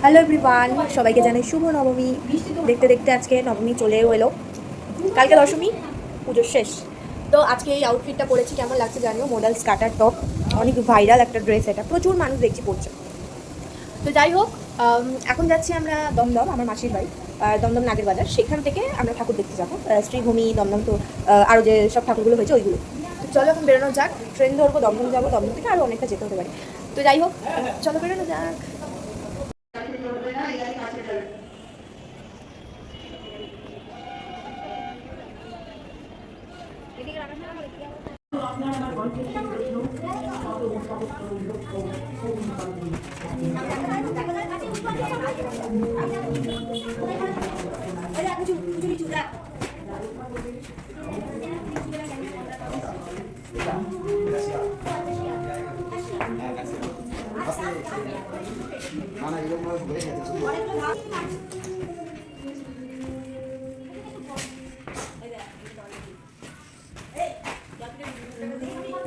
Hello everyone, সবাইকে জানাই শুভ নবমী। দেখতে দেখতে আজকে নবমী চলেও এলো, কালকে দশমী, পুজোর শেষ। তো আজকে এই আউটফিটটা পরেছি, কেমন লাগছে জানিও। মডেল স্কার্টার টপ, অনেক ভাইরাল একটা ড্রেস, এটা প্রচুর মানুষ দেখছি পড়ছে। তো যাই হোক, এখন যাচ্ছি আমরা দমদম, আমার মাসির বাড়ি দমদম নাগের বাজার। সেখান থেকে আমরা ঠাকুর দেখতে যাবো, শ্রীভূমি দমদম, তো আরও যে সব ঠাকুরগুলো হয়েছে ওইগুলো। তো চলো এখন বেরোনো যাক, ট্রেন ধরবো, দমদম যাবো, দমদম থেকে আরও অনেকটা যেতে হতে পারে। তো যাই হোক, চলো বেরোনো যাক।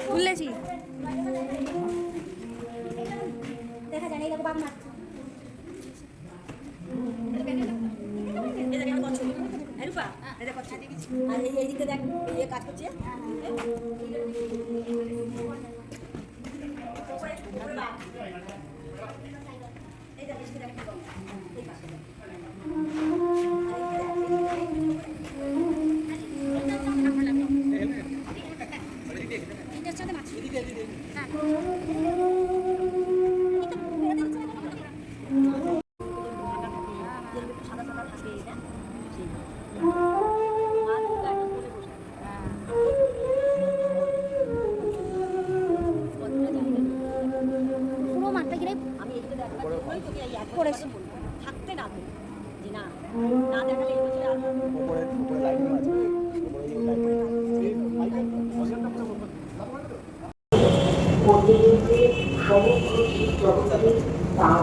খুললেছি দেখা জানি দেখো বাবা মাছ এই দিকে দেখ কাজ করছে। থাকতে না যে না না দেখালে সমগ্র জগতে তার